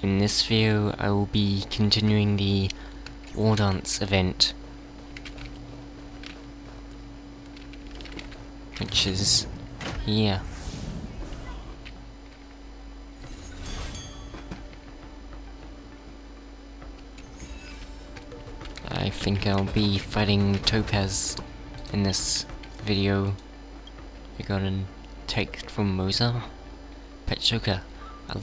In this video, I will be continuing the Wardance event, which is here. I think I'll be fighting Topaz in this video. I got a text from Moza. Patchsoka, I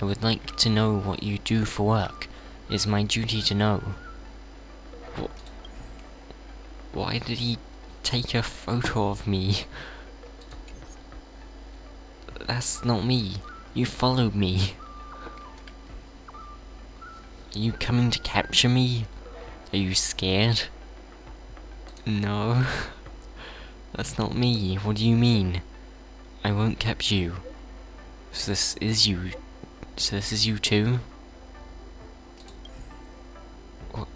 would like to know what you do for work. It is my duty to know. Why did he take a photo of me? That's not me. You followed me. Are you coming to capture me? Are you scared? No. That's not me. What do you mean? I won't capture you. So this is you. So this is you too? What?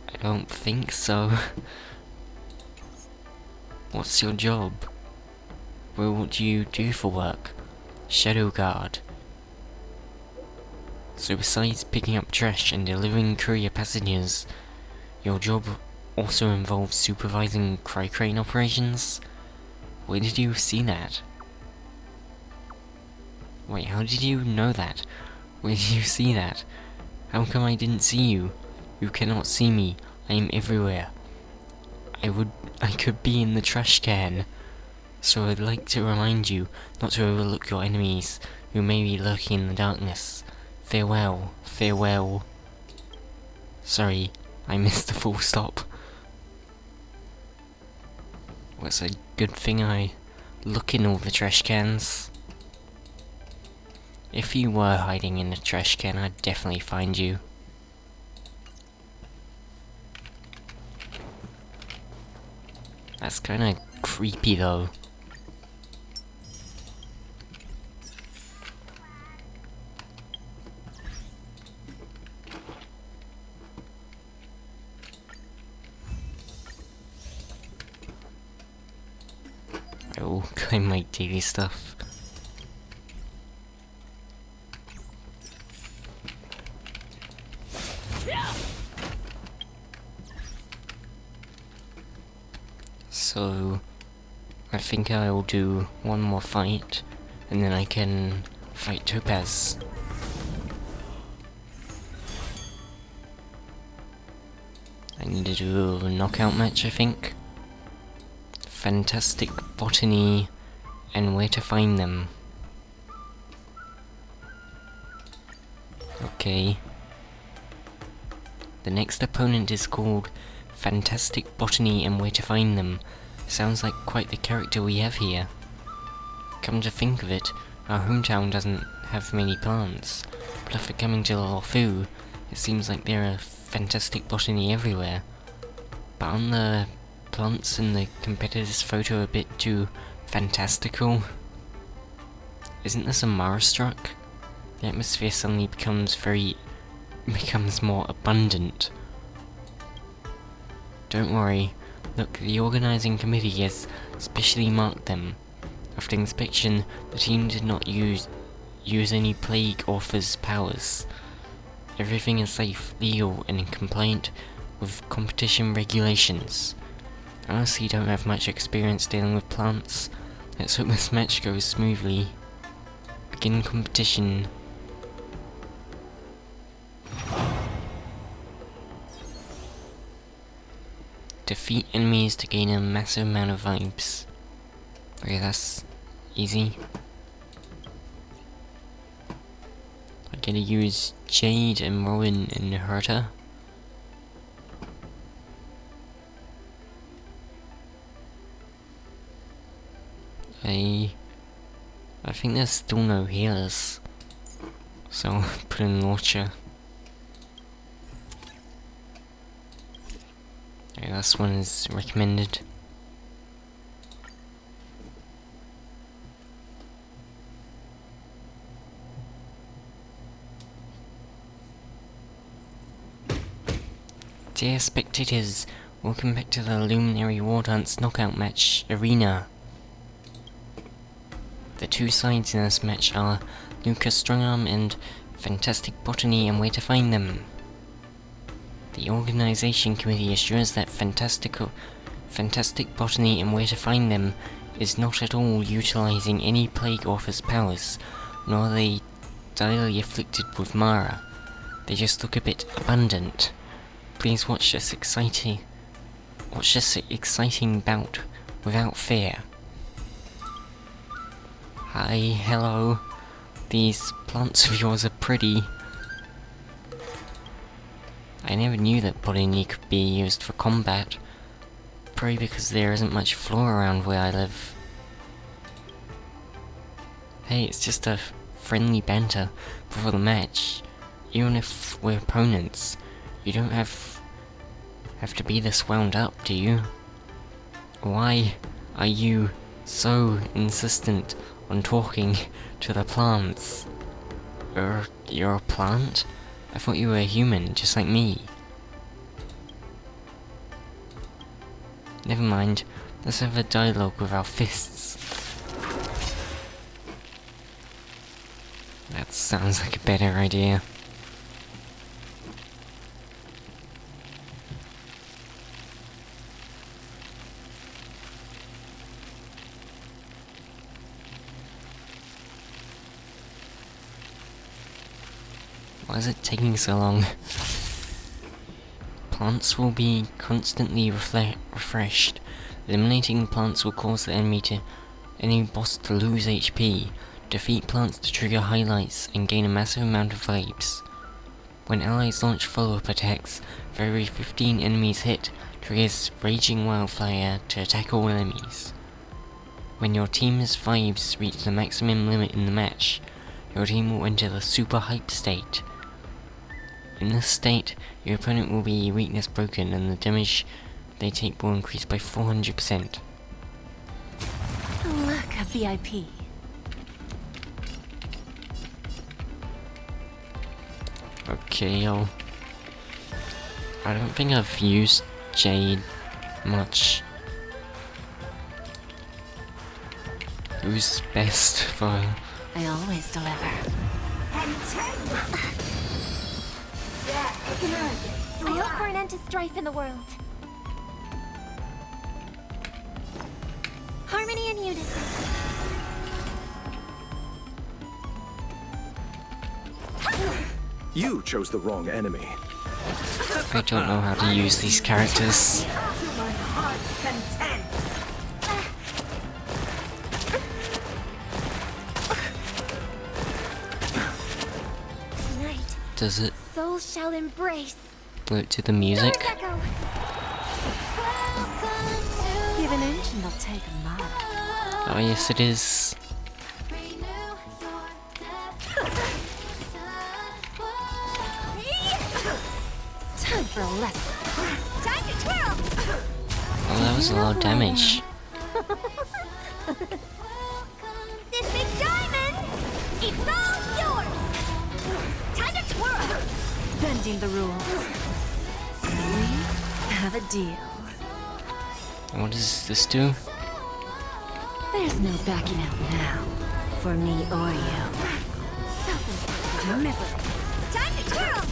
I don't think so. What's your job? Well, what do you do for work? Shadow guard. So besides picking up trash and delivering courier passengers, your job also involves supervising crane operations? Where did you see that? Wait, how did you know that? Where did you see that? How come I didn't see you? You cannot see me. I am everywhere. I could be in the trash can. So I'd like to remind you not to overlook your enemies who may be lurking in the darkness. Farewell, farewell. Sorry, I missed the full stop. Well, it's a good thing I look in all the trash cans. If you were hiding in the trash can, I'd definitely find you. That's kinda creepy though. I will claim my daily stuff. So, I think I will do one more fight, and then I can fight Topaz. I need to do a knockout match, I think. Fantastic botany, and where to find them. Okay. The next opponent is called Fantastic Botany and Where to Find Them. Sounds like quite the character we have here. Come to think of it, our hometown doesn't have many plants, but after coming to Lawfu, it seems like there are fantastic botany everywhere. But aren't the plants in the competitor's photo a bit too fantastical? Isn't this a Mara struck? The atmosphere suddenly becomes more abundant. Don't worry, look, the organizing committee has specially marked them. After inspection, the team did not use any plague author's powers. Everything is safe, legal, and compliant with competition regulations. I honestly don't have much experience dealing with plants. Let's hope this match goes smoothly. Begin competition. Defeat enemies to gain a massive amount of vibes. Okay, that's easy. I gotta use Jade and Rowan and Herta. I think there's still no healers, so I'll put in Launcher. Okay, this one is recommended. Dear spectators, welcome back to the Luminary Wardance knockout match arena. The two sides in this match are Nuka Strongarm, and Fantastic Botany and where to find them. The organization committee assures that Fantastic Botany and where to find them is not at all utilizing any Plague Author's powers, nor are they direly afflicted with Mara. They just look a bit abundant. Please watch this exciting bout without fear. Hi, hello. These plants of yours are pretty. I never knew that botany could be used for combat. Probably because there isn't much flora around where I live. Hey, it's just a friendly banter before the match. Even if we're opponents, you don't have to be this wound up, do you? Why are you so insistent on talking to the plants? You're a plant? I thought you were a human, just like me. Never mind, let's have a dialogue with our fists. That sounds like a better idea. Why is it taking so long? Plants will be constantly refreshed. Eliminating plants will cause the enemy boss to lose HP. Defeat plants to trigger highlights and gain a massive amount of vibes. When allies launch follow-up attacks, for every 15 enemies hit, triggers Raging Wildfire to attack all enemies. When your team's vibes reach the maximum limit in the match, your team will enter the super hype state. In this state, your opponent will be weakness broken and the damage they take will increase by 400%. Look, a VIP. Okay, I don't think I've used Jade much. Who's best for... I always deliver. I hope for an end to strife in the world. Harmony and unison. You chose the wrong enemy. I don't know how to use these characters. Tonight, Does it souls shall embrace. float to the music? Doors echo. Give an inch and they'll take a mile. Oh yes it is. Time for a lesson. Time to twirl. Oh, that was a lot of damage. This big diamond, it's all yours. Time to twirl. Bending the rules. We have a deal. And what does this do? There's no backing out now. For me or you. Self-inflicted misery. Time to twirl.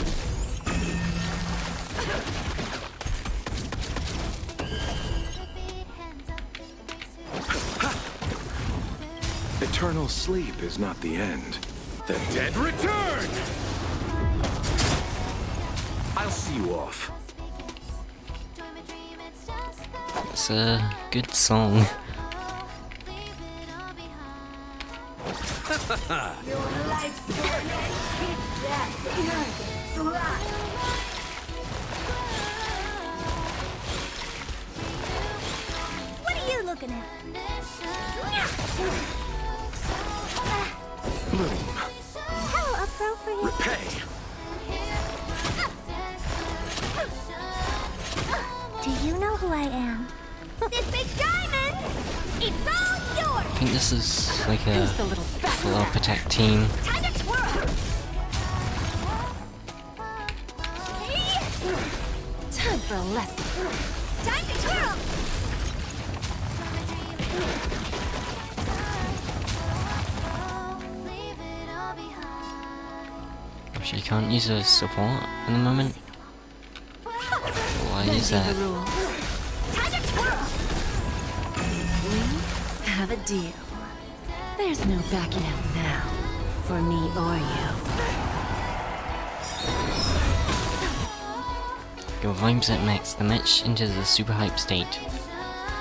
Eternal sleep is not the end. The dead return! I'll see you off. It's a good song. What are you looking at? Bloom. How appropriate. Repay. Do you know who I am? This big diamond, it's all yours. I think this is like a Who's the little follow-up attack team. Time to twirl. Time for a lesson. Time to twirl. Leave it all behind. She can't use her support at the moment. Why is that? We have a deal. There's no backing out now, for me or you. Your vibes at max. The match enters a super hype state.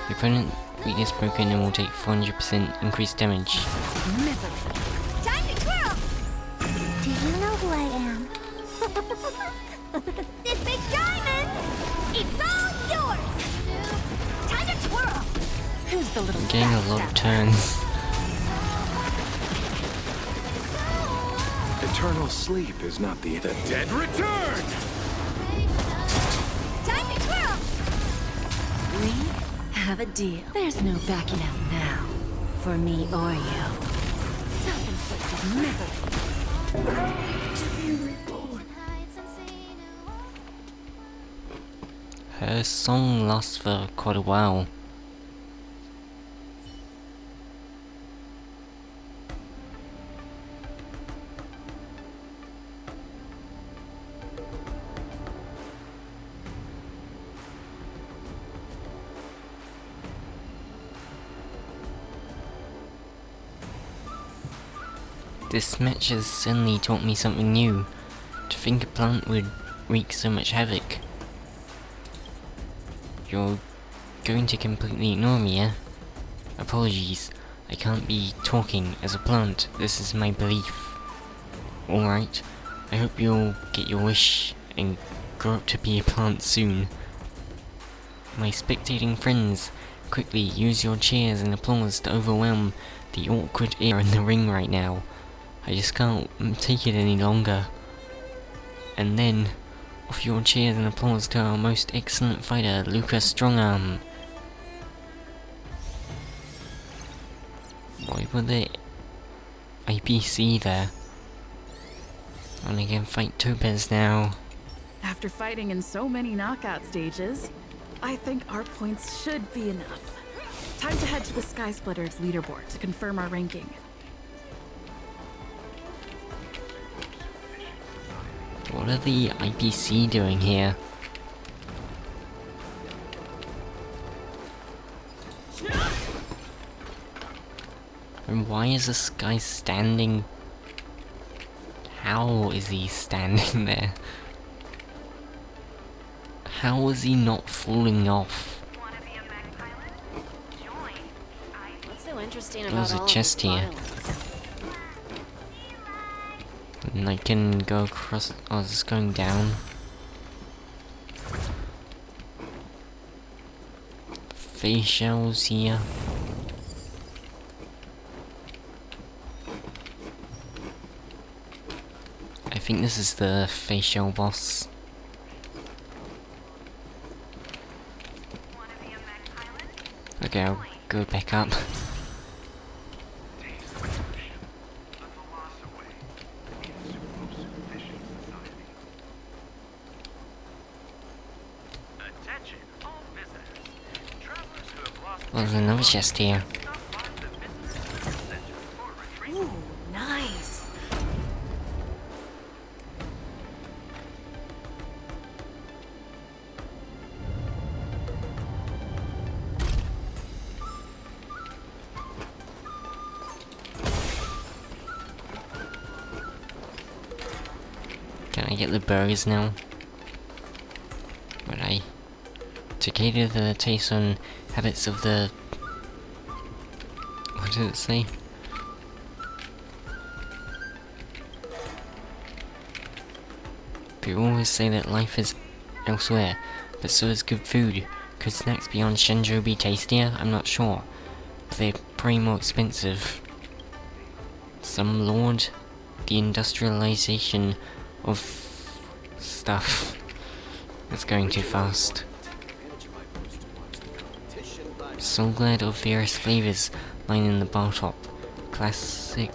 Your opponent weakness broken and will take 400% increased damage. Time to twirl! Do you know who I am? This big diamond! It's all yours! Time to twirl! Who's the little I'm getting a lot of backstabber? turns. Eternal sleep is not the dead return! Time to twirl! We have a deal. There's no backing out now, for me or you. Self-inflicted misery. Her song lasts for quite a while. This match has suddenly taught me something new. To think a plant would wreak so much havoc. You're going to completely ignore me, eh? Apologies, I can't be talking as a plant. This is my belief. Alright, I hope you'll get your wish and grow up to be a plant soon. My spectating friends, quickly use your cheers and applause to overwhelm the awkward air in the ring right now. I just can't take it any longer. And then, offer your cheers and applause to our most excellent fighter, Luca Strongarm. Why were they IPC there? And I can fight Topaz now. After fighting in so many knockout stages, I think our points should be enough. Time to head to the Sky Splitters leaderboard to confirm our ranking. What are the IPC doing here? And why is this guy standing? How is he standing there? How is he not falling off? What's so interesting There's a chest here. And I can go across. Oh, is this going down? Facials here. I think this is the facial boss. Okay, I'll go back up. Well, there's another chest here. Ooh, nice. Can I get the burgers now? Would I? To cater the taste and habits of the... What did it say? People always say that life is elsewhere, but so is good food. Could snacks beyond Shenzhou be tastier? I'm not sure. But they're probably more expensive. Some lord the industrialization of stuff. It's going too fast. So glad of various flavors lining the bar top. Classic.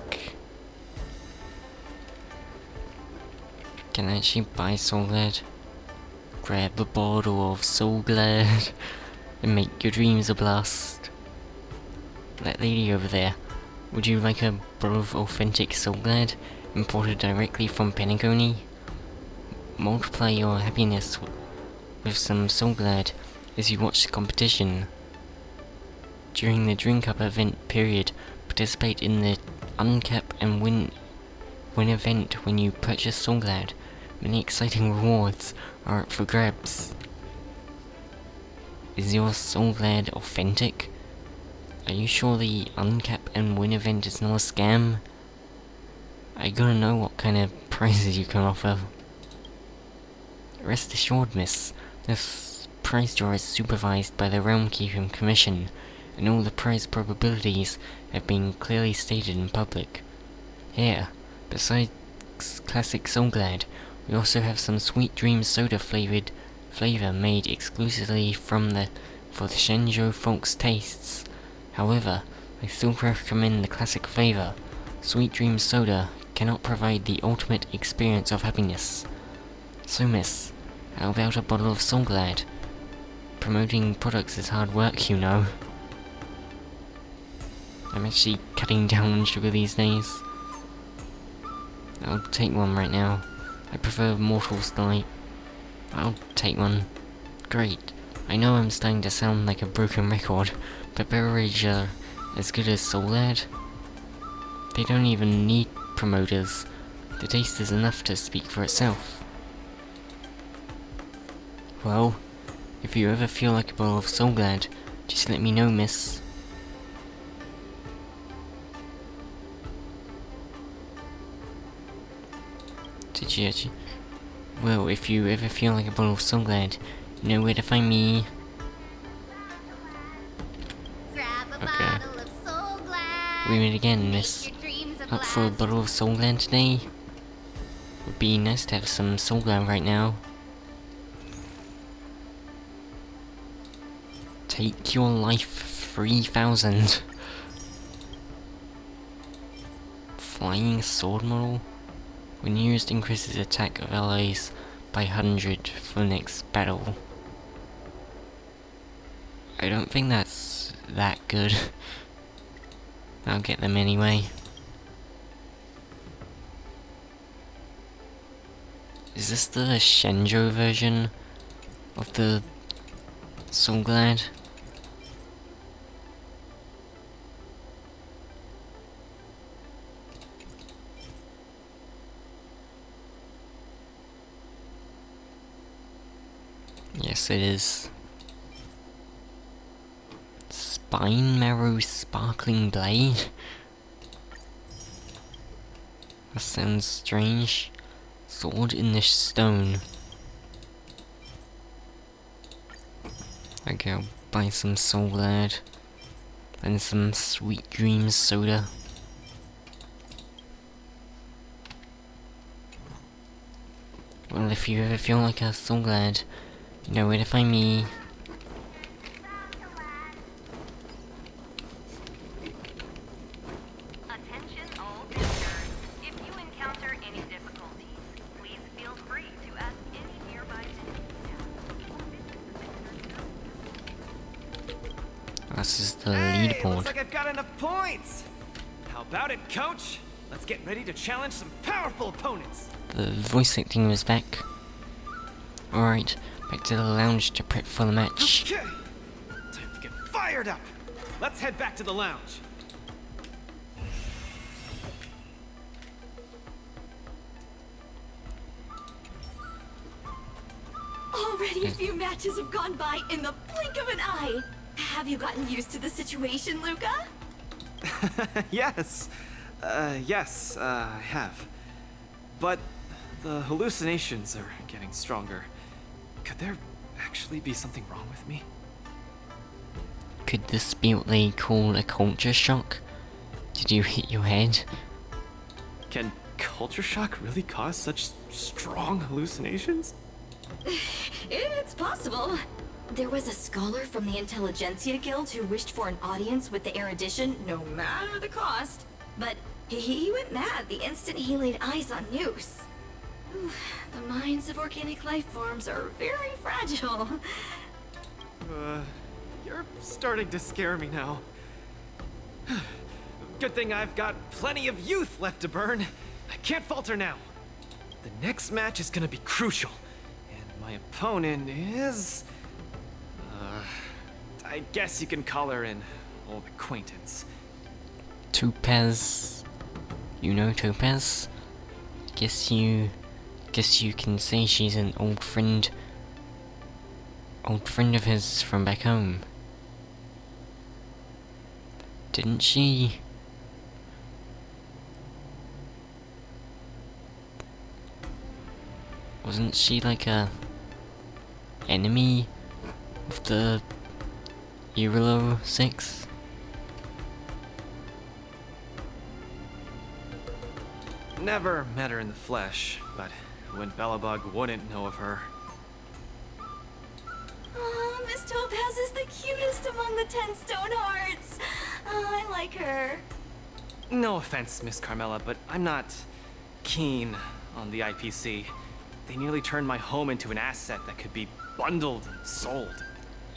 Can I actually buy Soul Glad? Grab a bottle of Soul Glad and make your dreams a blast. That lady over there, would you like a bottle of authentic Soul Glad? imported directly from Pentagony. Multiply your happiness with some Soul Glad as you watch the competition. During the Drink Up event period, participate in the Uncap and Win event when you purchase Soul Glad. Many exciting rewards are up for grabs. Is your Soul Glad authentic? Are you sure the Uncap and Win event is not a scam? I gotta know what kind of prizes you can offer. Rest assured, miss, this prize draw is supervised by the Realm Keeping Commission, and all the prize probabilities have been clearly stated in public. Here, besides classic Soul Glad, we also have some Sweet Dream soda flavor made exclusively for the Shenzhou folks' tastes. However, I still recommend the classic flavor. Sweet Dream soda cannot provide the ultimate experience of happiness. So miss, how about a bottle of Soul Glad? Promoting products is hard work, you know. I'm actually cutting down on sugar these days. I'll take one right now. I prefer Mortal's Delight. I'll take one. Great. I know I'm starting to sound like a broken record, but beverages are as good as Soul Glad. They don't even need promoters. The taste is enough to speak for itself. Well, if you ever feel like a bowl of Soul Glad, just let me know, miss. Did you actually? Well, if you ever feel like a bowl of Soul Glad, you know where to find me. Grab a Okay. bottle of Soul Glad. We meet again, Make miss. your dreams Up for a blast. bottle of Soul Glad today? Would be nice to have some Soul Glad right now. Take your life 3000. Flying sword model? When used, increases attack of allies by 100 for the next battle. I don't think that's that good. I'll get them anyway. Is this the Shenzhou version of the Soul Glad? Yes, it is. Spine Marrow Sparkling Blade? That sounds strange. Sword in the Stone. Okay, I'll buy some Soul Glad. And some Sweet Dreams soda. Well, if you ever feel like a Soul Glad, you know where to find me. Attention all visitors. If you encounter any difficulties, please feel free to ask any nearby This is the Hey, leaderboard. looks like I've got enough points. How about it, coach? Let's get ready to challenge some powerful opponents. The voice acting was back. Alright, back to the lounge to prep for the match. Okay, time to get fired up. Let's head back to the lounge. Already a few matches have gone by in the blink of an eye. Have you gotten used to the situation, Luca? Yes, I have. But the hallucinations are getting stronger. Could there actually be something wrong with me? Could this be what they call a culture shock? Did you hit your head? Can culture shock really cause such strong hallucinations? It's possible. There was a scholar from the Intelligentsia Guild who wished for an audience with the erudition, no matter the cost. But he went mad the instant he laid eyes on Noose. Ooh, the minds of organic life forms are very fragile. You're starting to scare me now. Good thing I've got plenty of youth left to burn. I can't falter now. The next match is gonna be crucial. And my opponent is... I guess you can call her an old acquaintance. Topaz. You know Topaz? Guess you can say she's an old friend of his from back home. Didn't she? Wasn't she like a enemy of the Eurolo 6? Never met her in the flesh, but when Bellabug wouldn't know of her. Oh, Miss Topaz is the cutest among the 10 stone hearts. Oh, I like her. No offense, Miss Carmela, but I'm not keen on the IPC. They nearly turned my home into an asset that could be bundled and sold.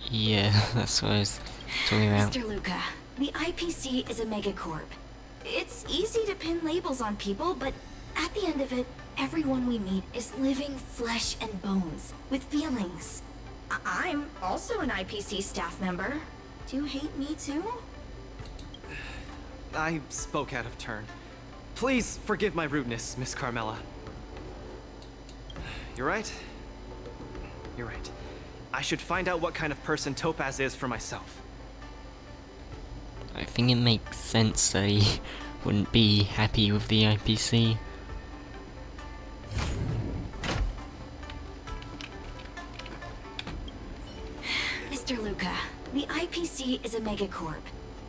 Yeah, that's what I was talking about. Mr. Luca, the IPC is a megacorp. It's easy to pin labels on people, but at the end of it, everyone we meet is living flesh and bones with feelings. I'm also an IPC staff member. Do you hate me too? I spoke out of turn. Please forgive my rudeness, Miss Carmela. You're right. You're right. I should find out what kind of person Topaz is for myself. I think it makes sense that he wouldn't be happy with the IPC. Mr. Luca, the IPC is a megacorp.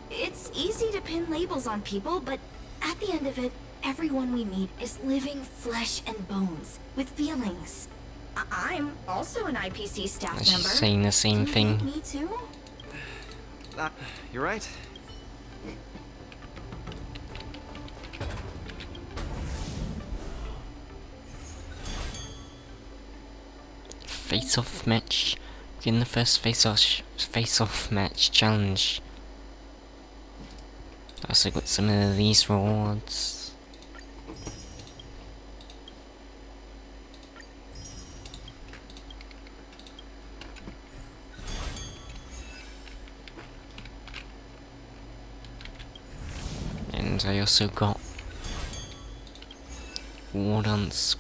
It's easy to pin labels on people, but at the end of it, everyone we meet is living flesh and bones with feelings. I'm also an IPC staff She's member. saying the same Do you thing. hate me too? You're right. Face-off match. Begin the first face-off match challenge. I also got some of these rewards. And I also got Wardance.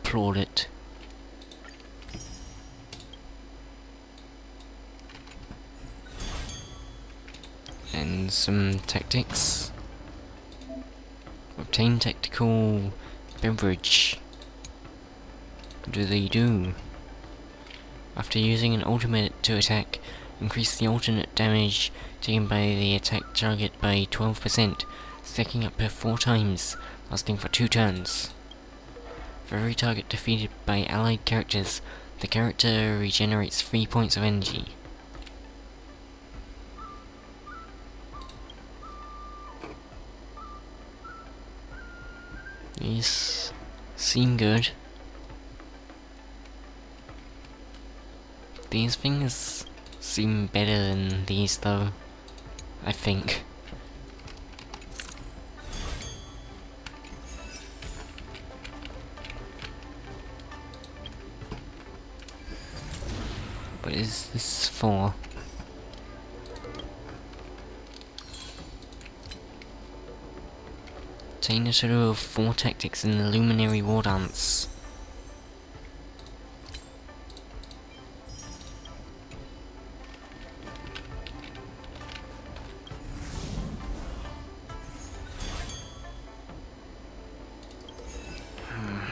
Plaudit. And some tactics. Obtain tactical beverage. What do they do? After using an ultimate to attack, increase the alternate damage taken by the attack target by 12%, stacking up per 4 times, lasting for 2 turns. For every target defeated by allied characters, the character regenerates 3 points of energy. These seem good. These things seem better than these though, I think. What is this for? Obtain a total of 4 tactics in the Luminary Wardance.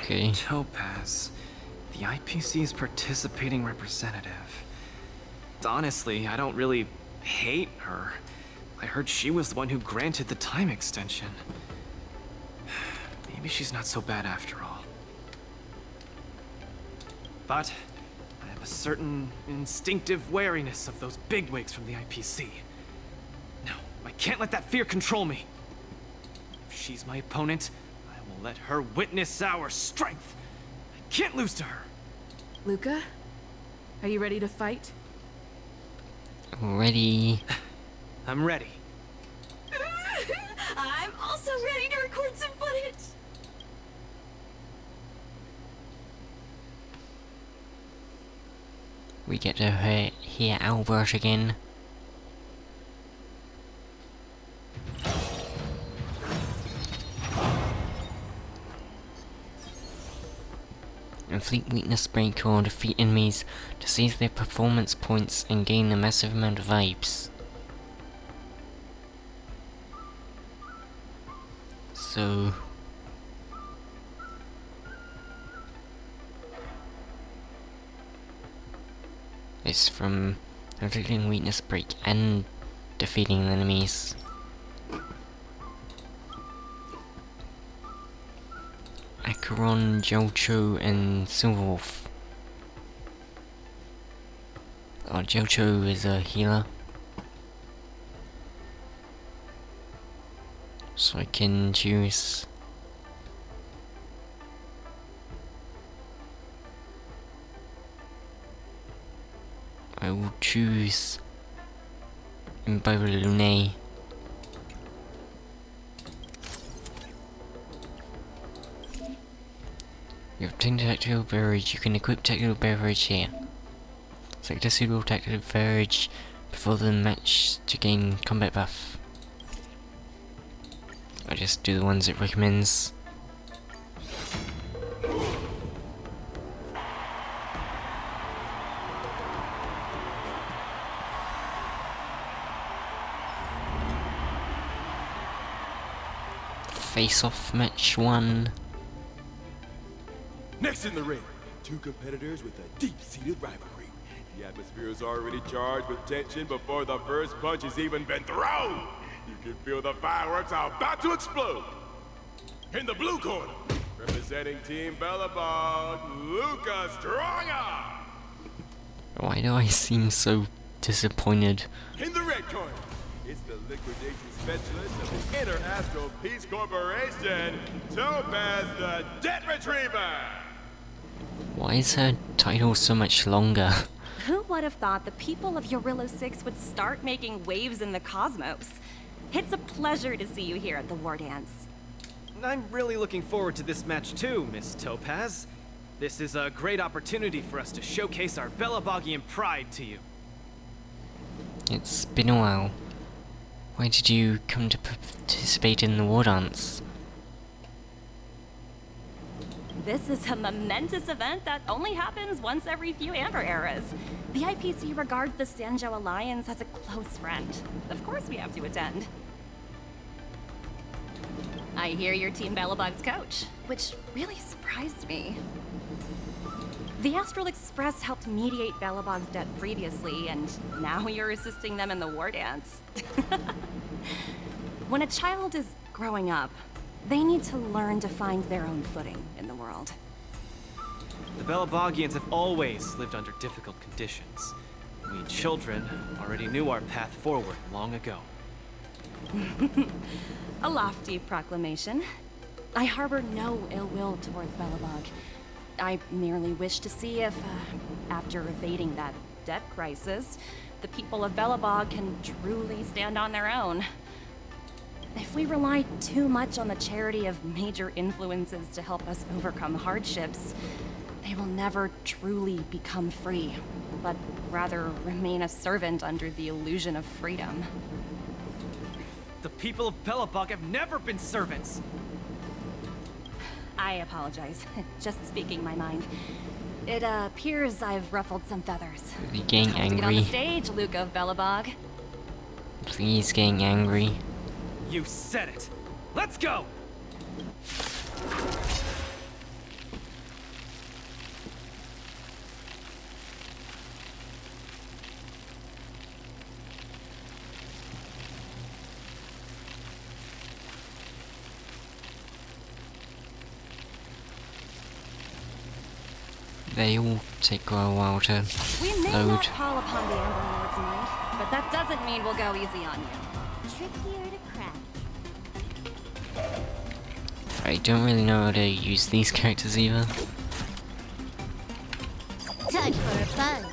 Okay. Topaz, the IPC's participating representative. Honestly, I don't really hate her. I heard she was the one who granted the time extension. Maybe she's not so bad after all. But I have a certain instinctive wariness of those bigwigs from the IPC. No, I can't let that fear control me. If she's my opponent, I will let her witness our strength. I can't lose to her. Luca, are you ready to fight? Ready. I'm ready. so ready to record some footage. We get to hear Albert again. Inflict weakness break or defeat enemies to seize their performance points and gain a massive amount of vibes. So it's from inflicting weakness break and defeating enemies. Acheron, Jocho, and Silverwolf. Oh, Jocho is a healer, so I can choose I will choose Luminary. You have obtained a tactical beverage. You can equip tactical beverage here. Select a suitable tactical beverage before the match to gain combat buff. I just do the ones it recommends. Face-off match 1. Next in the ring, two competitors with a deep-seated rivalry. The atmosphere is already charged with tension before the first punch has even been thrown. You can feel the fireworks are about to explode. In the blue corner, representing Team Bellabog, Luca Stronga. Why do I seem so disappointed? In the red corner, it's the liquidation specialist of the Inner Astral Peace Corporation, Topaz the Debt Retriever. Why is her title so much longer? Who would have thought the people of Yorilo 6 would start making waves in the cosmos? It's a pleasure to see you here at the Wardance. I'm really looking forward to this match too, Miss Topaz. This is a great opportunity for us to showcase our Bellabogian pride to you. It's been a while. Why did you come to participate in the Wardance? This is a momentous event that only happens once every few Amber eras. The IPC regards the Sanjo Alliance as a close friend. Of course we have to attend. I hear you're Team Bellabog's coach, which really surprised me. The Astral Express helped mediate Bellabog's debt previously, and now you're assisting them in the Wardance. When a child is growing up, they need to learn to find their own footing in the world. The Bellabogians have always lived under difficult conditions. We children already knew our path forward long ago. A lofty proclamation. I harbor no ill will towards Bellabog. I merely wish to see if, after evading that debt crisis, the people of Bellabog can truly stand on their own. If we rely too much on the charity of major influences to help us overcome hardships, they will never truly become free, but rather remain a servant under the illusion of freedom. The people of Bellabog have never been servants! I apologize. Just speaking my mind. It appears I've ruffled some feathers. Are you getting Time to get on angry? the stage, Luca of Bellabog. Please getting angry. You said it! Let's go! They all take a while to We may load. not call upon the Amber Lord's might, but that doesn't mean we'll go easy on you. Trickier to crack. I don't really know how to use these characters either. Time for a buzz.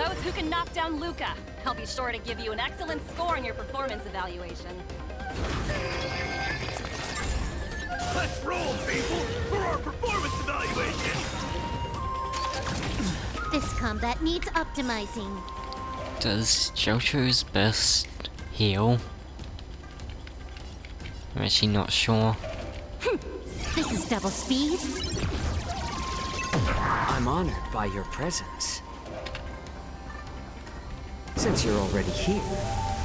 shows who can knock down Luca. I'll be sure to give you an excellent score in your performance evaluation. Let's roll, people, for our performance evaluation! This combat needs optimizing. Does Jojo's burst heal? I'm actually not sure. This is double speed. I'm honored by your presence. Since you're already here,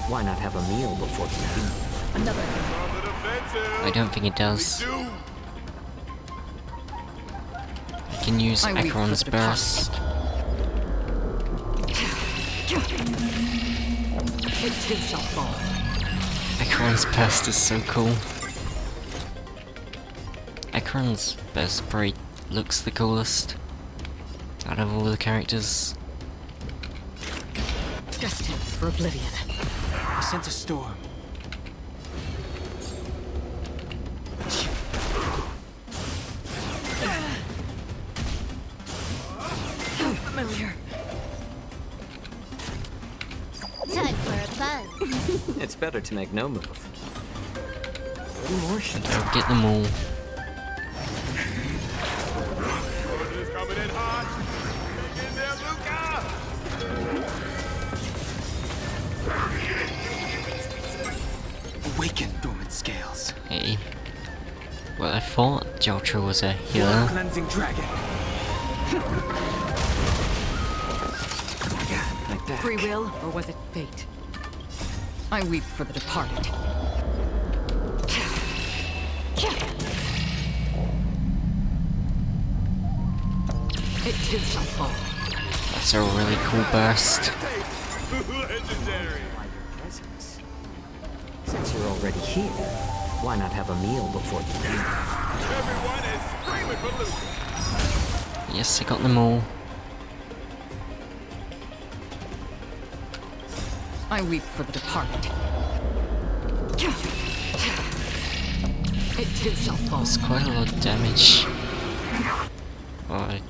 why not have a meal before you leave? Another. I don't think it does. I can use Acheron's burst. Acheron's burst is so cool. Acheron's burst probably looks the coolest out of all the characters. Destined for oblivion. I sent a storm. Familiar. Time for a buzz. It's better to make no move. What emotion? I'll get them all. Is coming in hot. Get in there, Luca! Awaken dormant scales. Hey. Well, I thought Jojo was a healer. Cleansing dragon. Like that. Free will, or was it fate? I weep for the departed. It too shall fall. That's a really cool burst. Legendary! By your presence. Since you're already here, why not have a meal before you leave? Everyone is screaming for Luca! Yes, I got them all. I weep for the departed. It too shall fall. That's quite a lot of damage. Oh, I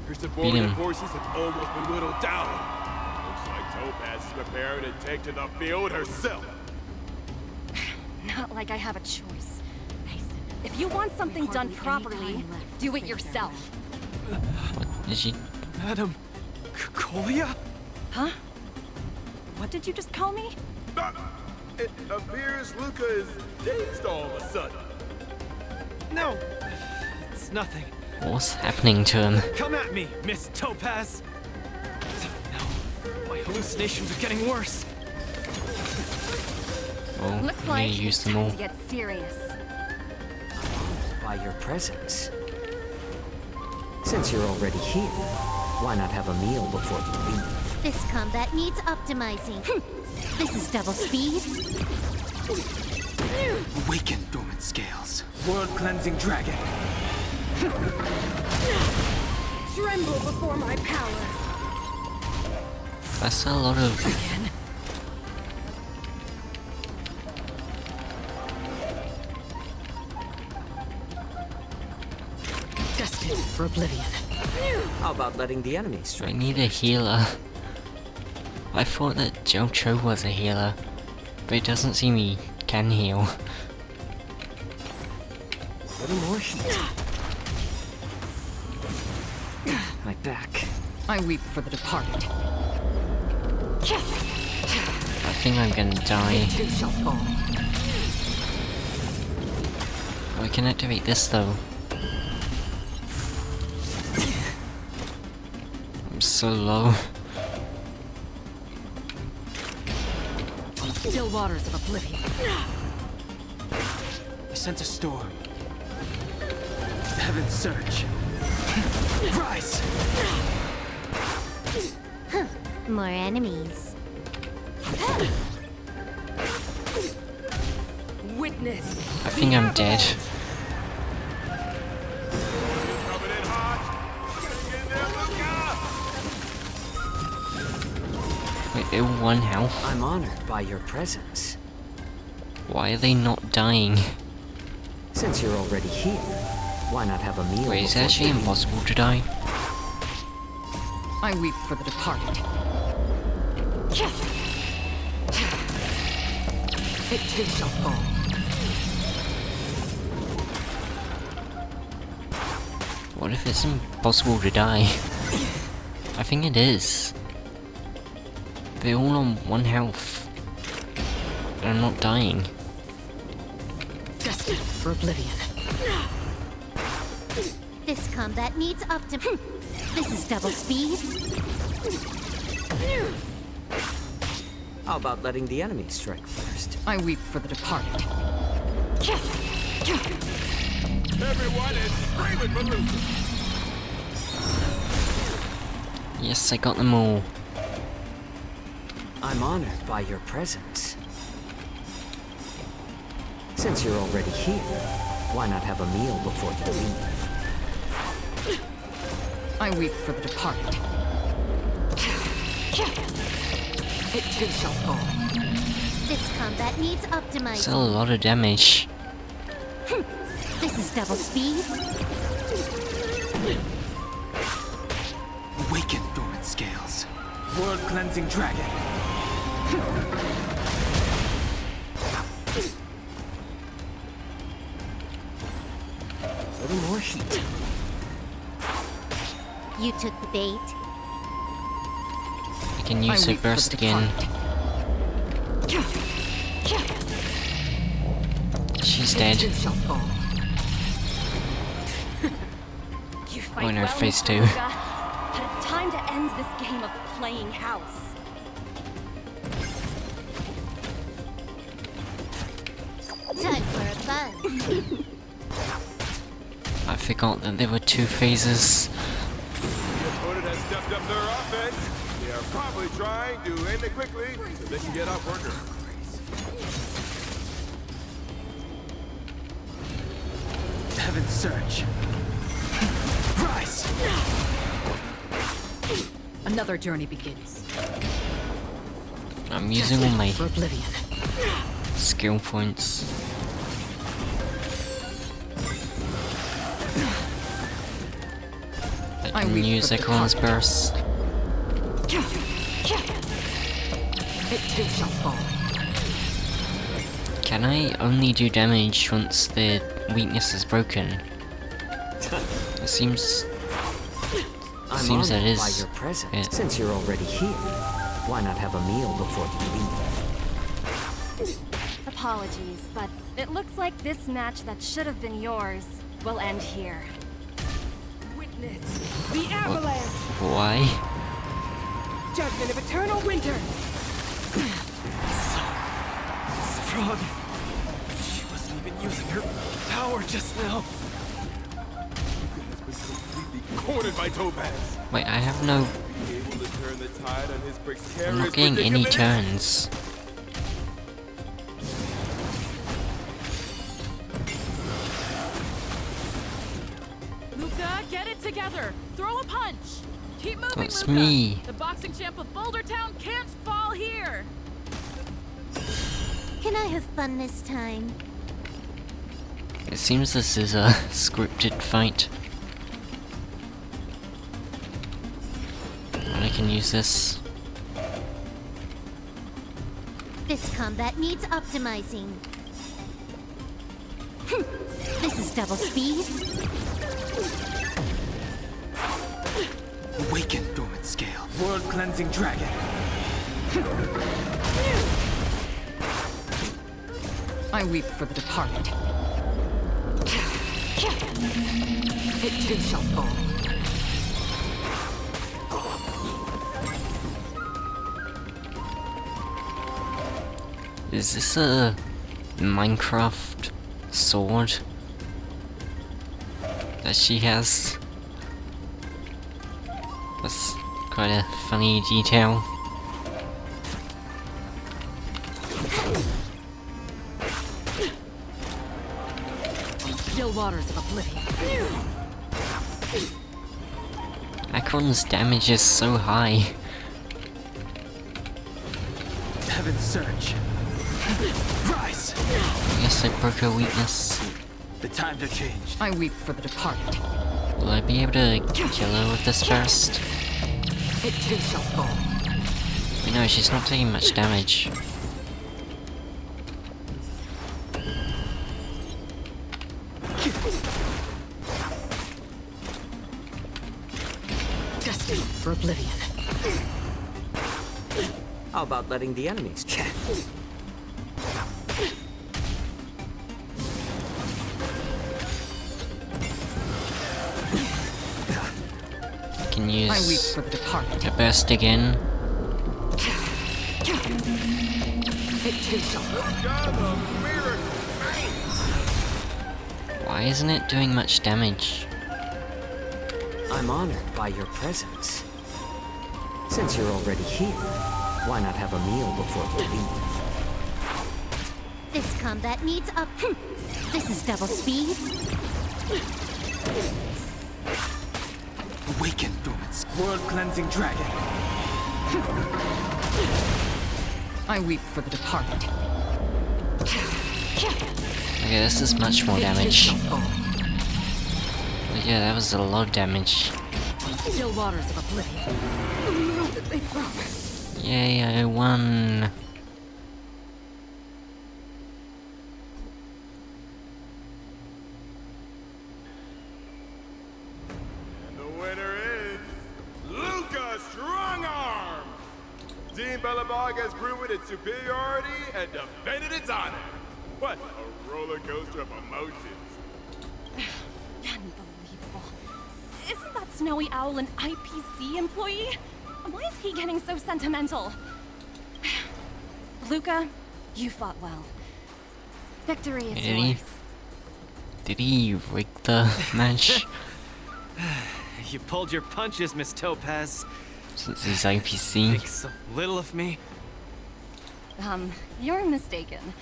Her beat subordinate him. forces have almost been whittled down. Looks like Topaz is preparing to take to the field herself. Not like I have a choice. If you want something done properly, do it yourself. What did she? Madam Colia? Huh? What did you just call me? It appears Luca is dazed all of a sudden. No, it's nothing. What's happening to him? Come at me, Miss Topaz! No, my hallucinations are getting worse. Oh, Looks I like need to use it's them time all. to get serious. By your presence. Since you're already here, why not have a meal before you leave? This combat needs optimizing. This is double speed. Awaken dormant scales. World cleansing dragon. Tremble before my power. That's a lot of. Destined for oblivion. How about letting the enemy I strike? need a healer. I thought that Jojo was a healer, but it doesn't seem he can heal. What emotion? My back. I weep for the departed. I think I'm gonna die. It too shall fall. Oh, I can activate this though. I'm so low. Still waters of oblivion. I sent a storm. Heaven surge. Rise! More enemies. Witness. I think I'm dead. Coming in hot. Get in there, Luca! Wait, they're one health. I'm honored by your presence. Why are they not dying? Since you're already here, why not have a meal Wait, is it before actually you leave? impossible to die? I weep for the departed. It too shall fall. What if it's impossible to die? I think it is. They're all on 1 health. And I'm not dying. Destined for oblivion. This combat needs optim. This is double speed. How about letting the enemy strike first? I weep for the departed. Everyone is screaming for Luther. Yes, I got them all. I'm honored by your presence. Since you're already here, why not have a meal before you leave? I weep for the departed. It too shall fall. This combat needs optimizing. Still a lot of damage. This is double speed. Awaken dormant scales. World cleansing dragon. A little more heat. You took the bait. I can use I a weep for burst the again. departed. She's It dead. too shall fall. You fight Oh no, well, phase 2. Patchsoka, but it's time to end this game of playing house. Time for a fun. I forgot that there were 2 phases. The opponent has stepped up their offense. They are probably trying to end it quickly so they can get off worker. Heaven's surge. Rise! Another journey begins. I'm using all my For oblivion. skill points. I can weep use for the Equan's burst. It too shall fall. Can I only do damage once the weakness is broken? It seems I'm Seems that honored is by your presence. it. Since you're already here, why not have a meal before you leave? Apologies, but it looks like this match that should have been yours will end here. Witness the avalanche, why? judgment of eternal winter. Strong. She wasn't even using her power just now. Has been completely cornered by Topaz. Wait, I have no. Able to turn the tide on his precarious I'm not getting any predicament? turns. Luca, get it together. Throw a punch. Keep moving, That's Luca. me. The boxing champ of Boulder Town can't fall here. Can I have fun this time? It seems this is a scripted fight. And I can use this. This combat needs optimizing. This is double speed. Awaken dormant scale. World cleansing dragon. I weep for the departed. It too shall fall. Is this a Minecraft sword that she has? That's quite a funny detail. Still waters of oblivion. Akron's damage is so high. Heaven's surge. Rise! I guess I broke her weakness. The times are changed. I weep for the departed. Will I be able to kill her with this burst? It too shall fall. You know, she's not taking much damage. Destined for oblivion. How about letting the enemies chat? Can I weep use for the departed. a burst again. Why isn't it doing much damage? I'm honored by your presence. Since you're already here, why not have a meal before we leave? This combat needs up. This is double speed. Awaken, Dormant's world-cleansing dragon. I weep for the departed. Okay, this is much more damage. But yeah, that was a lot of damage. Still waters of oblivion. The world that they promised. Yay, I won. And the winner is Luca Strongarm! Team Belobog has proven its superiority and defended its honor. What a roller coaster of emotions. Unbelievable. Isn't that Snowy Owl an IPC employee? Why is he getting so sentimental? Luca, you fought well. Victory is yours. Did he rig the match? You pulled your punches, Miss Topaz. Since he's IPC. Think so little of me. You're mistaken.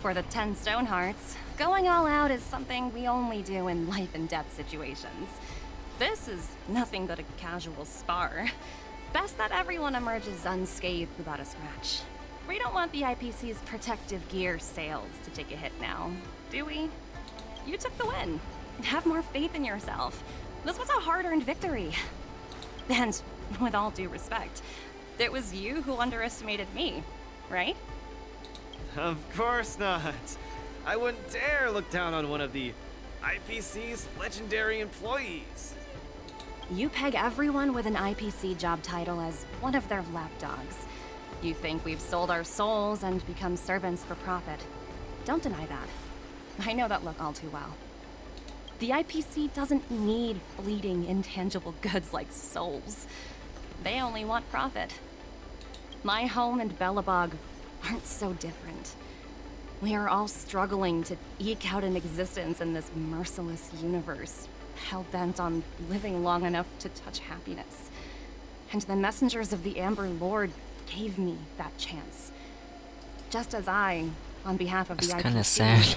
For the 10 Stone Hearts, going all out is something we only do in life and death situations. This is nothing but a casual spar. Best that everyone emerges unscathed without a scratch. We don't want the IPC's protective gear sales to take a hit now, do we? You took the win. Have more faith in yourself. This was a hard-earned victory. And, with all due respect, it was you who underestimated me, right? Of course not. I wouldn't dare look down on one of the IPC's legendary employees. You peg everyone with an IPC job title as one of their lapdogs. You think we've sold our souls and become servants for profit. Don't deny that. I know that look all too well. The IPC doesn't need fleeting, intangible goods like souls. They only want profit. My home and Belobog aren't so different. We are all struggling to eke out an existence in this merciless universe, hell-bent on living long enough to touch happiness. And the messengers of the Amber Lord gave me that chance. Just as I, on behalf of the IPC, kinda sad.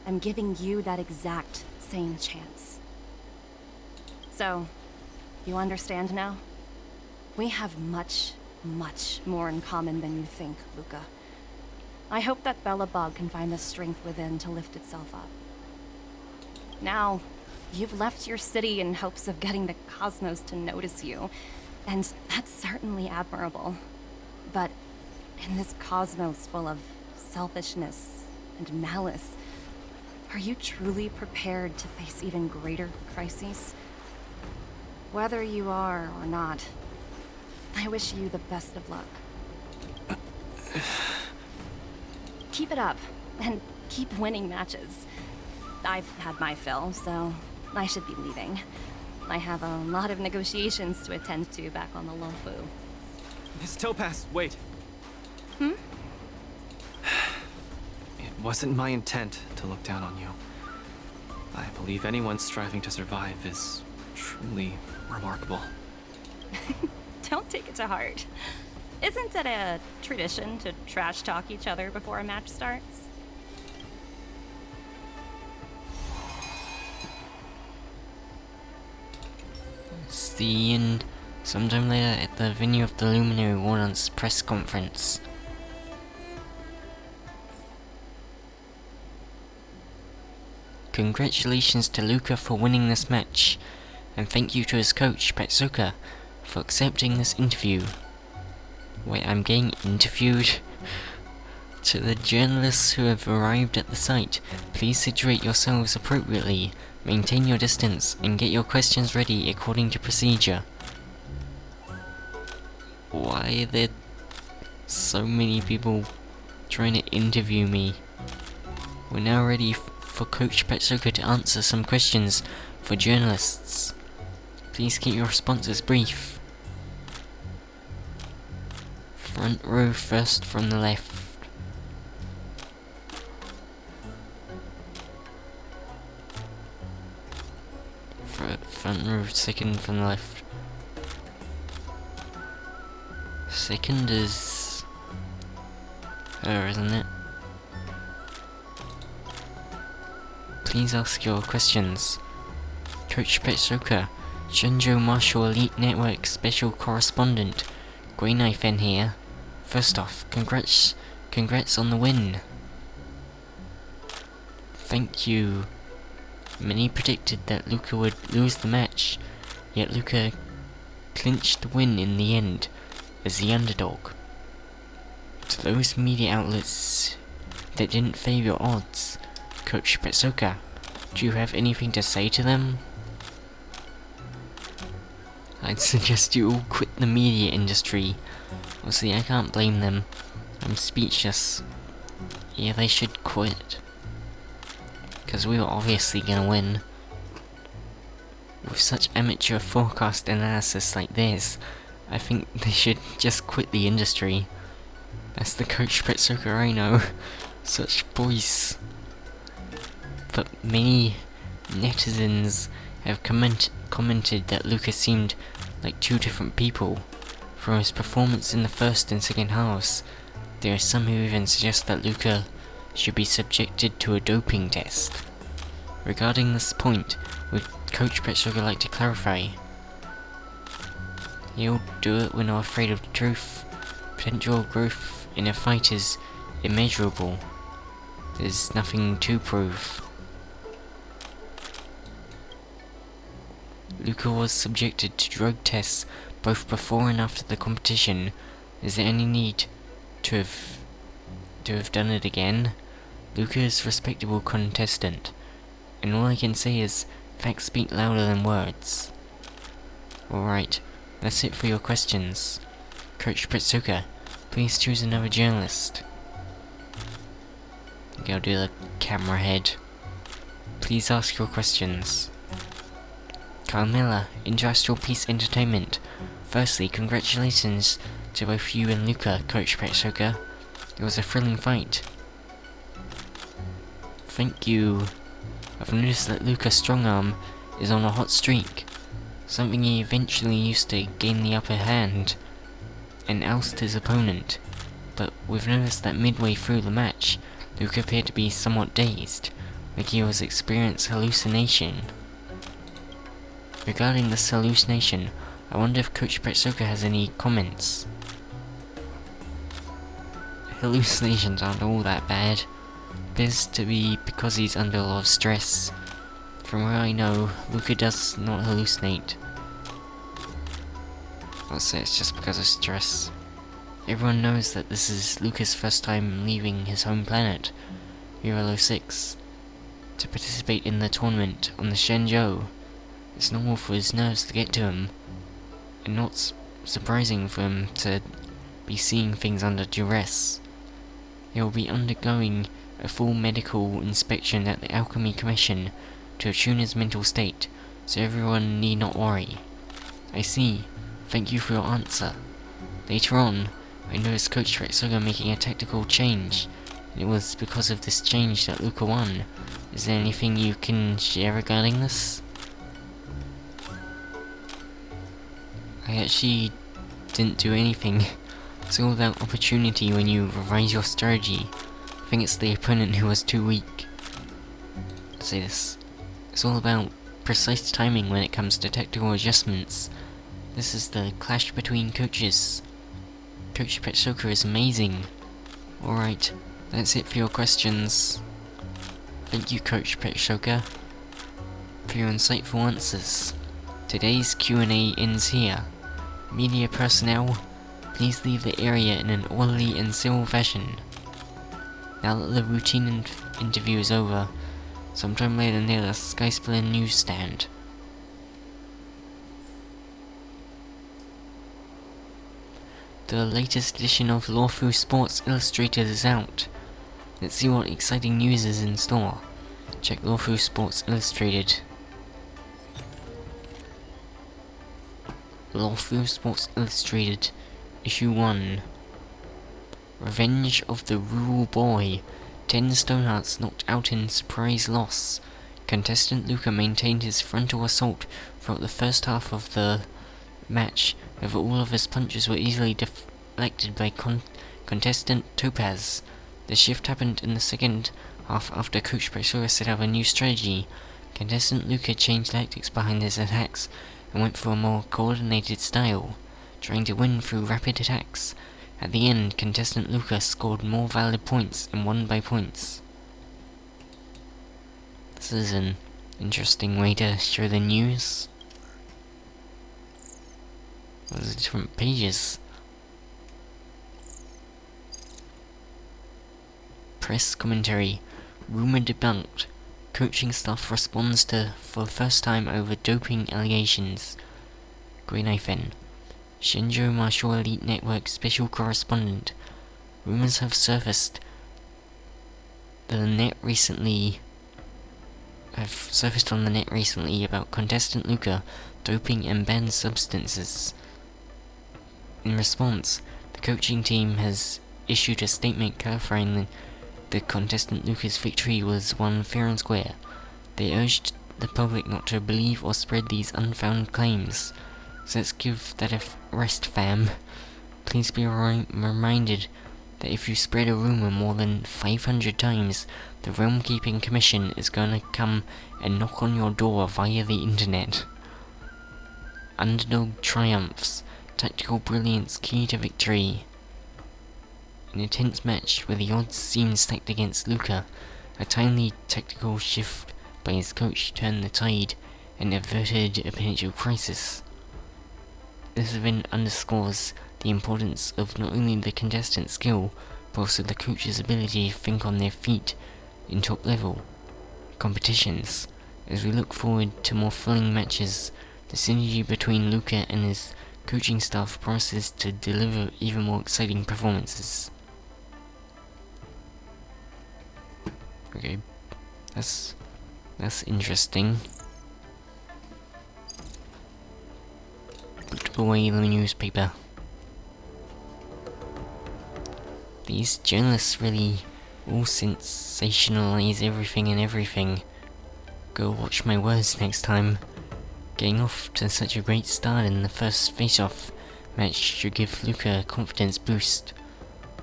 am giving you that exact same chance. So, you understand now? We have much, much more in common than you think, Luca. I hope that Belobog can find the strength within to lift itself up. Now, you've left your city in hopes of getting the cosmos to notice you, and that's certainly admirable. But in this cosmos full of selfishness and malice, are you truly prepared to face even greater crises? Whether you are or not, I wish you the best of luck. Keep it up, and keep winning matches. I've had my fill, so I should be leaving. I have a lot of negotiations to attend to back on the Lofu. Miss Topaz, wait. Hmm? It wasn't my intent to look down on you. I believe anyone striving to survive is truly remarkable. Don't take it to heart. Isn't it a tradition to trash talk each other before a match starts? See you in sometime later at the venue of the Luminary Wardance press conference. Congratulations to Luca for winning this match, and thank you to his coach, Patchsoka, for accepting this interview. Wait, I'm getting interviewed? To the journalists who have arrived at the site, please situate yourselves appropriately, maintain your distance, and get your questions ready according to procedure. Why are there so many people trying to interview me? We're now ready for Coach Patchsoka to answer some questions for journalists. Please keep your responses brief. Front row first from the left. Front row second from the left. Second is her, isn't it? Please ask your questions. Coach Patchsoka, Shenzhou Martial Elite Network Special Correspondent, Grey Knife N here. First off, congrats on the win. Thank you. Many predicted that Luca would lose the match, yet Luca clinched the win in the end as the underdog. To those media outlets that didn't favour your odds, Coach Patchsoka, do you have anything to say to them? I'd suggest you all quit the media industry. Obviously, I can't blame them. I'm speechless. Yeah, they should quit. Because we were obviously gonna win. With such amateur forecast analysis like this, I think they should just quit the industry. That's the Coach Patchsoka I know. Such voice. But many netizens have commented that Luca seemed like two different people. From his performance in the first and second halves, there are some who even suggest that Luca should be subjected to a doping test. Regarding this point, would Coach Patchsoka like to clarify? He'll do it when not afraid of the truth. Potential growth in a fight is immeasurable. There's nothing to prove. Luca was subjected to drug tests both before and after the competition. Is there any need to have done it again? Luca is a respectable contestant, and all I can say is facts speak louder than words. Alright, that's it for your questions. Coach Patchsoka, please choose another journalist. Go do the camera head. Please ask your questions. Carmilla, Industrial Peace Entertainment. Firstly, congratulations to both you and Luca, Coach Patchsoka. It was a thrilling fight. Thank you. I've noticed that Luca's strongarm is on a hot streak, something he eventually used to gain the upper hand and oust his opponent, but we've noticed that midway through the match, Luca appeared to be somewhat dazed, like he was experiencing hallucination. Regarding this hallucination, I wonder if Coach Patchsoka has any comments. Hallucinations aren't all that bad. Appears to be because he's under a lot of stress. From where I know, Luca does not hallucinate. I'll say it's just because of stress. Everyone knows that this is Luca's first time leaving his home planet, Euro 6, to participate in the tournament on the Shenzhou. It's normal for his nerves to get to him, and not surprising for him to be seeing things under duress. He will be undergoing a full medical inspection at the Alchemy Commission to attune his mental state, so everyone need not worry. I see. Thank you for your answer. Later on, I noticed Coach Patchsoka making a tactical change, and it was because of this change that Luca won. Is there anything you can share regarding this? I actually didn't do anything. It's all about opportunity when you revise your strategy. I think it's the opponent who was too weak. I'll say this. It's all about precise timing when it comes to tactical adjustments. This is the clash between coaches. Coach Patchsoka is amazing. Alright, that's it for your questions. Thank you, Coach Patchsoka, for your insightful answers. Today's Q&A ends here. Media personnel, please leave the area in an orderly and civil fashion. Now that the routine interview is over, sometime later near the Skysplitter newsstand. The latest edition of Lawful Sports Illustrated is out. Let's see what exciting news is in store. Check Lawful Sports Illustrated. Lawful Sports Illustrated, Issue 1. Revenge of the Rural Boy. 10 Stonehearts knocked out in surprise loss. Contestant Luca maintained his frontal assault throughout the first half of the match, however all of his punches were easily deflected by contestant Topaz. The shift happened in the second half after Coach Patchsoka set up a new strategy. Contestant Luca changed tactics behind his attacks and went for a more coordinated style, trying to win through rapid attacks. At the end, contestant Luca scored more valid points and won by points. This is an interesting way to show the news. There's different pages. Press commentary. Rumor debunked. Coaching staff responds to for the first time over doping allegations. Green-Hyphen. Shinjo Martial Elite Network Special Correspondent. Rumors have surfaced on the net recently about contestant Luca doping and banned substances. In response, the coaching team has issued a statement clarifying the contestant Luca's victory was won fair and square. They urged the public not to believe or spread these unfounded claims. So let's give that a rest, fam. Please be reminded that if you spread a rumor more than 500 times, the Realm Keeping Commission is gonna come and knock on your door via the internet. Underdog triumphs. Tactical brilliance key to victory. In a tense match where the odds seemed stacked against Luca, a timely tactical shift by his coach turned the tide and averted a potential crisis. This event underscores the importance of not only the contestant's skill, but also the coach's ability to think on their feet in top level competitions. As we look forward to more thrilling matches, the synergy between Luca and his coaching staff promises to deliver even more exciting performances. Okay, that's interesting. Put away the newspaper. These journalists really all sensationalize everything and everything. Go watch my words next time. Getting off to such a great start in the first face-off match should give Luca a confidence boost.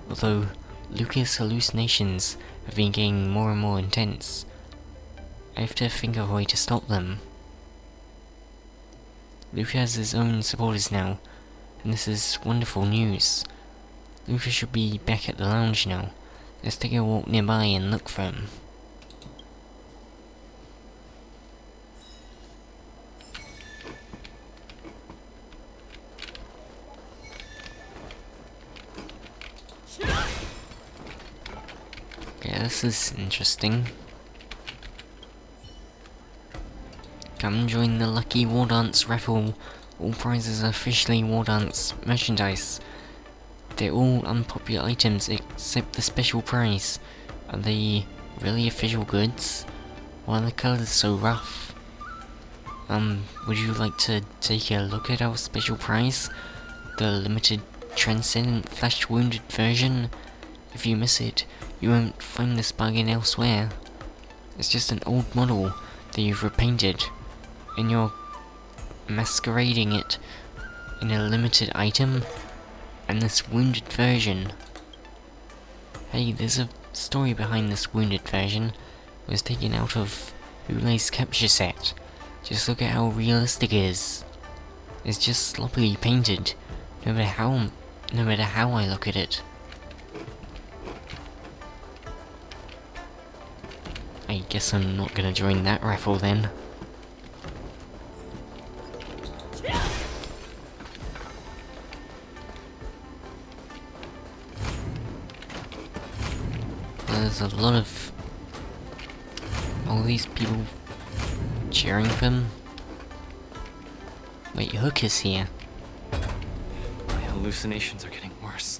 Although Luca's hallucinations have been getting more and more intense, I have to think of a way to stop them. Luca has his own supporters now, and this is wonderful news. Luca should be back at the lounge now. Let's take a walk nearby and look for him. Okay, this is interesting. Come join the lucky Wardance raffle. All prizes are officially Wardance merchandise. They're all unpopular items except the special prize. Are they really official goods? Why are the colours so rough? Would you like to take a look at our special prize? The limited Transcendent Flash Wounded version? If you miss it, you won't find this bargain elsewhere. It's just an old model that you've repainted, and you're masquerading it in a limited item, and this wounded version. Hey, there's a story behind this wounded version. It was taken out of Ulay's capture set. Just look at how realistic it is. It's just sloppily painted, no matter how I look at it. I guess I'm not gonna join that raffle then. there's a lot of all these people cheering for him. Wait, Hook is here. My hallucinations are getting worse.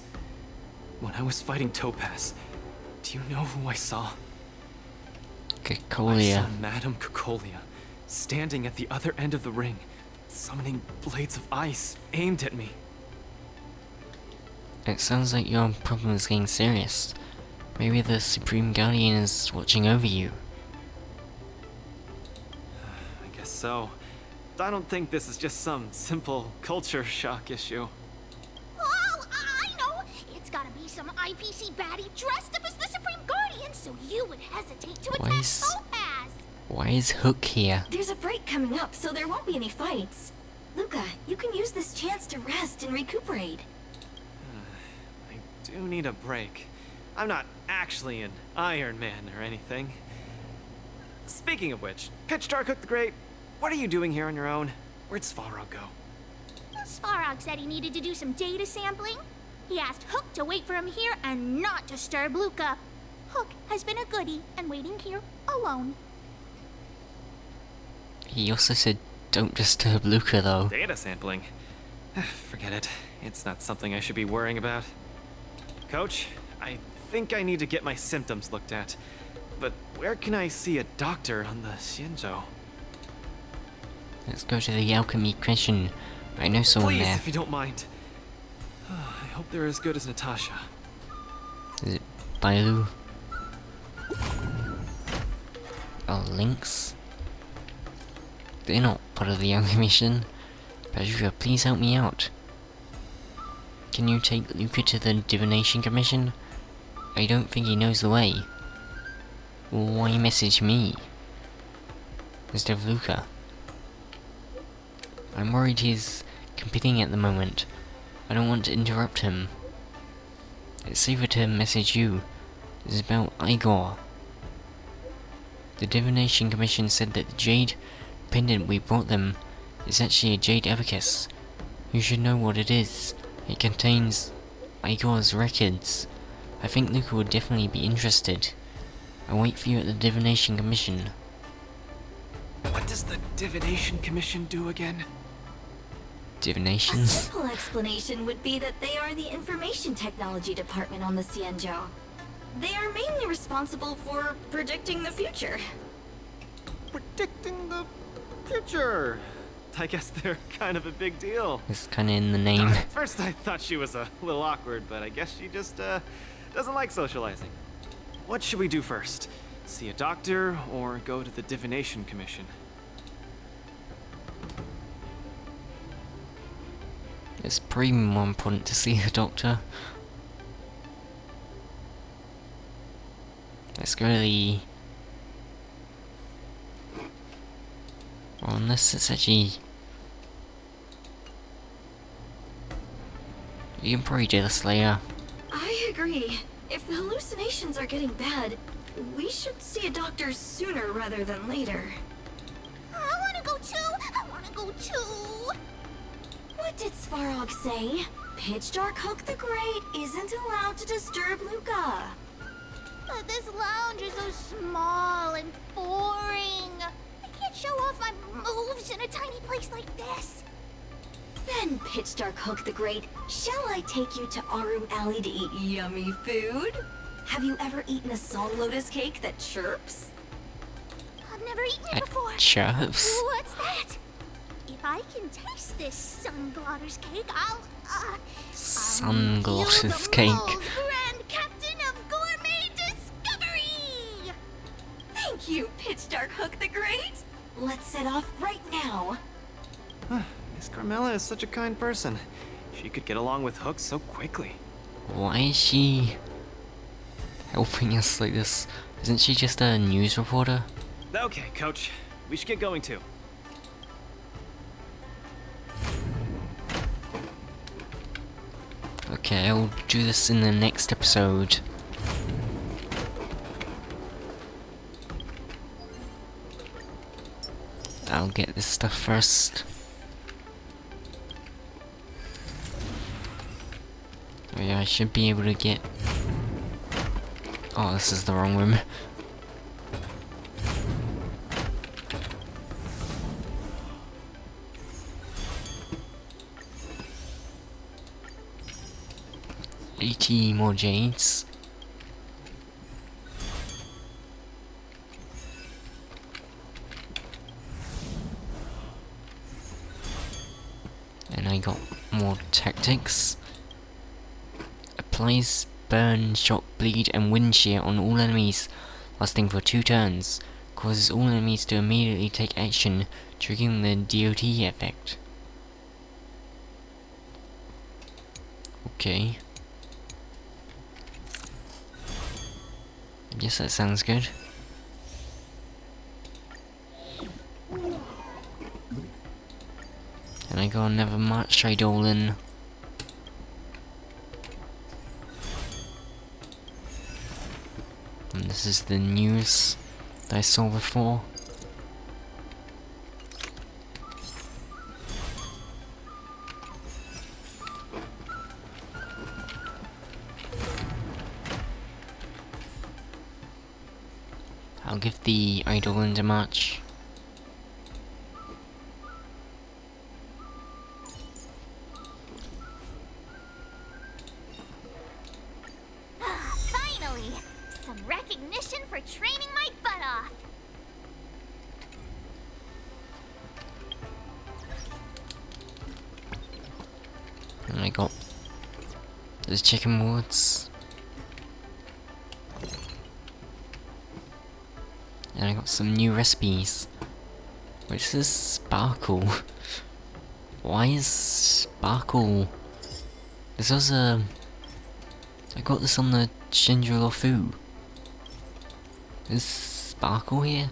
When I was fighting Topaz, do you know who I saw? Cacolia. I saw Madame Cacolia standing at the other end of the ring, summoning blades of ice aimed at me. It sounds like your problem is getting serious. Maybe the Supreme Guardian is watching over you. I guess so. I don't think this is just some simple culture shock issue. Oh, I know! It's gotta be some IPC baddie dressed up as the Supreme Guardian, so you would hesitate to attack Topaz! Why is Hook here? There's a break coming up, so there won't be any fights. Luca, you can use this chance to rest and recuperate. I do need a break. I'm not actually an Iron Man or anything. Speaking of which, Patchsoka the Great, what are you doing here on your own? Where'd Svarog go? Svarog said he needed to do some data sampling. He asked Hook to wait for him here and not disturb Luca. Hook has been a goodie and waiting here alone. He also said don't disturb Luca though. Data sampling? Forget it. It's not something I should be worrying about. Coach, I think I need to get my symptoms looked at. But where can I see a doctor on the Xianzhou? Let's go to the Alchemy Commission. I know someone Please, there. if you don't mind. I hope they're as good as Natasha. Is it Bailu? Oh, Lynx? They're not part of the Alchemy Mission. Patchsoka, please help me out. Can you take Luca to the Divination Commission? I don't think he knows the way. Why message me instead of Luca? I'm worried he's competing at the moment. I don't want to interrupt him. It's safer to message you. It's about Igor. The Divination Commission said that the jade pendant we brought them is actually a jade abacus. You should know what it is. It contains Igor's records. I think Luca would definitely be interested. I'll wait for you at the Divination Commission. What does the Divination Commission do again? A Divinations? simple explanation would be that they are the Information Technology Department on the Xianzhou. They are mainly responsible for predicting the future. Predicting the future. I guess they're kind of a big deal. It's kinda in the name. At first I thought she was a little awkward, but I guess she just doesn't like socializing. What should we do first? See a doctor or go to the Divination Commission? It's pretty more important to see a doctor. Let's go to the... Well, unless it's actually... You can probably do this later. I agree. If the hallucinations are getting bad, we should see a doctor sooner rather than later. I wanna go too! I wanna go too! What did Svarog say? Pitchdark Hook the Great isn't allowed to disturb Luca. But this lounge is so small and boring. I can't show off my moves in a tiny place like this. Then, Pitchdark Hook the Great, shall I take you to Arum Alley to eat yummy food? Have you ever eaten a song lotus cake that chirps? I've never eaten it before. Chirps? What's that? If I can taste this sunglotters cake, I'll Sunglotters cake. Grand Captain of Gourmet Discovery! Thank you, Pitchdark Hook the Great. Let's set off right now. Miss Carmela is such a kind person. She could get along with Hook so quickly. Why is she helping us like this? Isn't she just a news reporter? Okay, Coach. We should get going too. Okay, I'll do this in the next episode. I'll get this stuff first. Oh yeah, I should be able to get Oh, this is the wrong room. $80 more jades. And I got more tactics. Applies burn, shock, bleed, and wind shear on all enemies, lasting for 2 turns. Causes all enemies to immediately take action, triggering the DOT effect. Okay. I guess that sounds good. And I got another March Eidolon. And this is the news that I saw before. I'll give the Eidolon a march. Finally! Some recognition for training my butt off! And I got the chicken wards. And I got some new recipes. Which is Sparkle. Why is Sparkle? This was a... I got this on the Shinju Lofu. Is Sparkle here?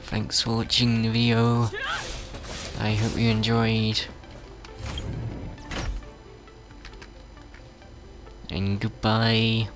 Thanks for watching the video. I hope you enjoyed. And goodbye.